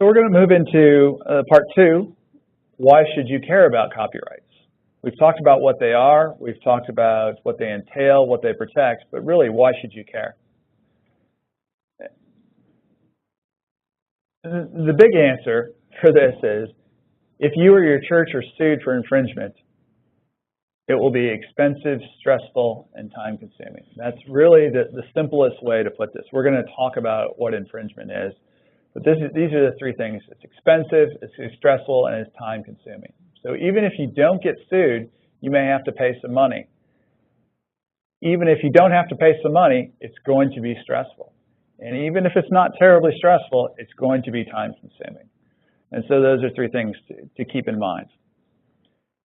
So we're going to move into part two, why should you care about copyrights? We've talked about what they are, we've talked about what they entail, what they protect, but really, why should you care? The big answer for this is, if you or your church are sued for infringement, it will be expensive, stressful, and time-consuming. That's really the simplest way to put this. We're going to talk about what infringement is, but these are the three things. It's expensive, it's stressful, and it's time-consuming. So even if you don't get sued, you may have to pay some money. Even if you don't have to pay some money, it's going to be stressful. And even if it's not terribly stressful, it's going to be time-consuming. And so those are three things to keep in mind.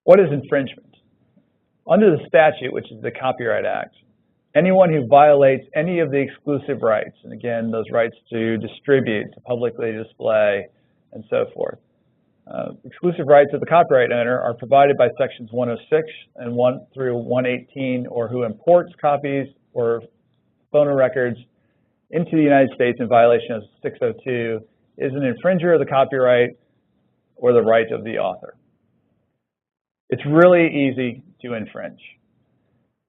What is infringement? Under the statute, which is the Copyright Act, anyone who violates any of the exclusive rights, and again, those rights to distribute, to publicly display, and so forth. Exclusive rights of the copyright owner are provided by sections 106 and 1 through 118, or who imports copies or phonorecords into the United States in violation of 602 is an infringer of the copyright or the right of the author. It's really easy to infringe.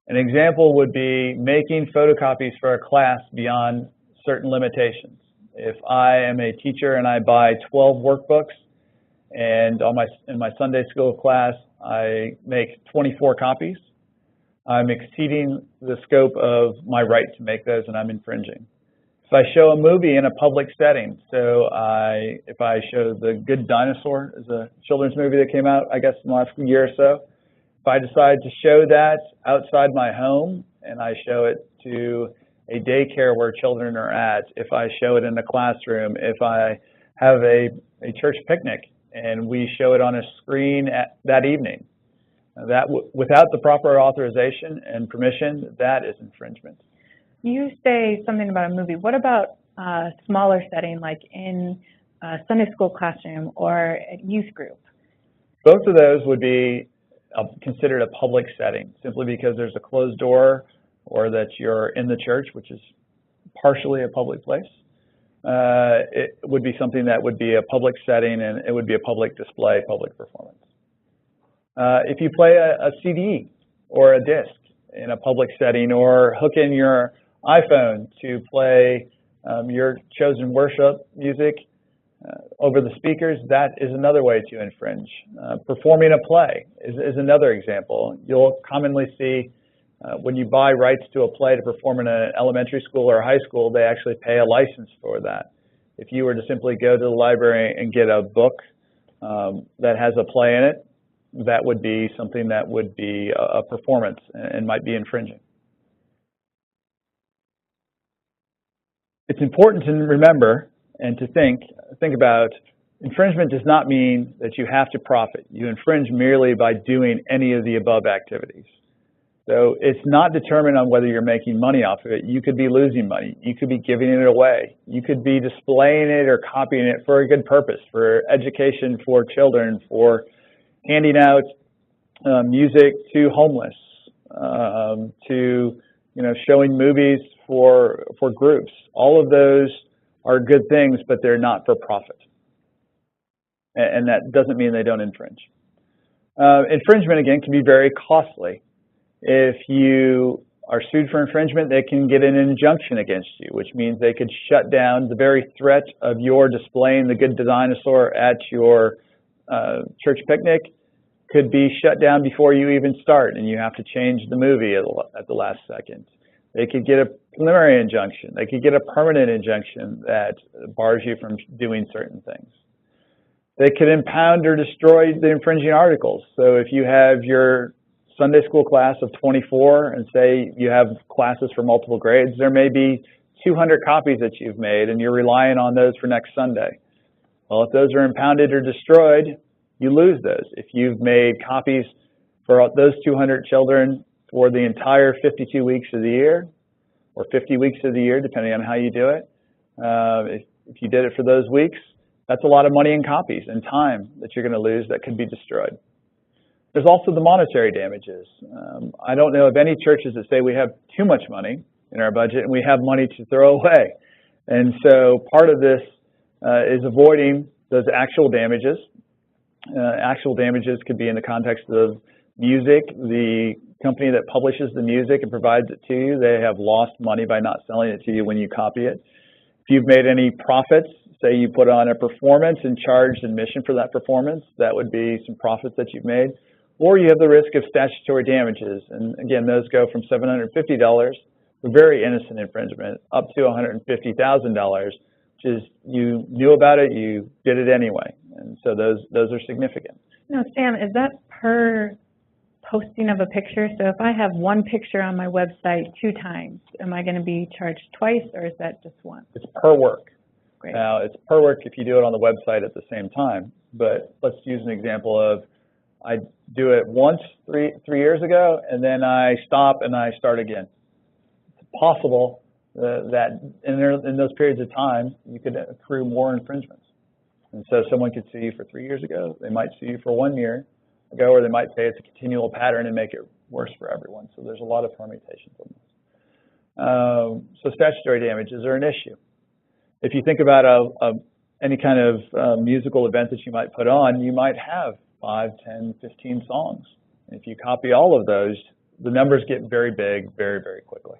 An example would be making photocopies for a class beyond certain limitations. If I am a teacher and I buy 12 workbooks, and in my Sunday school class I make 24 copies, I'm exceeding the scope of my right to make those, and I'm infringing. If I show a movie in a public setting, so if I show The Good Dinosaur, is a children's movie that came out, I guess, in the last year or so, if I decide to show that outside my home and I show it to a daycare where children are at, if I show it in a classroom, if I have a church picnic and we show it on a screen that evening, without the proper authorization and permission, that is infringement. You say something about a movie. What about a smaller setting, like in a Sunday school classroom or a youth group? Both of those would be considered a public setting, simply because there's a closed door or that you're in the church, which is partially a public place. It would be something that would be a public setting, and it would be a public display, public performance. If you play a CD or a disc in a public setting, or hook in your iPhone to play your chosen worship music over the speakers, that is another way to infringe. Performing a play is another example. You'll commonly see when you buy rights to a play to perform in an elementary school or a high school, they actually pay a license for that. If you were to simply go to the library and get a book that has a play in it, that would be something that would be a performance and might be infringing. It's important to remember and to think about, infringement does not mean that you have to profit. You infringe merely by doing any of the above activities. So it's not determined on whether you're making money off of it. You could be losing money. You could be giving it away. You could be displaying it or copying it for a good purpose, for education for children, for handing out music to homeless, to showing movies for groups. All of those are good things, but they're not for profit. And that doesn't mean they don't infringe. Infringement, again, can be very costly. If you are sued for infringement, they can get an injunction against you, which means they could shut down the very threat of your displaying The Good Dinosaur at your church picnic could be shut down before you even start, and you have to change the movie at the last second. They could get a preliminary injunction. They could get a permanent injunction that bars you from doing certain things. They could impound or destroy the infringing articles. So if you have your Sunday school class of 24 and say you have classes for multiple grades, there may be 200 copies that you've made and you're relying on those for next Sunday. Well, if those are impounded or destroyed, you lose those. If you've made copies for those 200 children for the entire 52 weeks of the year, or 50 weeks of the year, depending on how you do it, if you did it for those weeks, that's a lot of money in copies and time that you're going to lose that could be destroyed. There's also the monetary damages. I don't know of any churches that say we have too much money in our budget and we have money to throw away. And so part of this is avoiding those actual damages. Actual damages could be in the context of music. The company that publishes the music and provides it to you, they have lost money by not selling it to you when you copy it. If you've made any profits, say you put on a performance and charged admission for that performance, that would be some profits that you've made. Or you have the risk of statutory damages. And again, those go from $750 for very innocent infringement up to $150,000, which is you knew about it, you did it anyway. And so those are significant. No, Sam, is that per posting of a picture? So if I have one picture on my website 2 times, am I going to be charged twice, or is that just once? It's per work. Great. Now, it's per work if you do it on the website at the same time. But let's use an example of I do it once 3 years ago, and then I stop and I start again. It's possible that in those periods of time, you could accrue more infringements. And so someone could sue you for 3 years ago. They might sue you for 1 year ago, or they might say it's a continual pattern and make it worse for everyone. So there's a lot of permutations on this. So statutory damages are an issue. If you think about any kind of musical event that you might put on, you might have 5, 10, 15 songs. And if you copy all of those, the numbers get very big very, very quickly.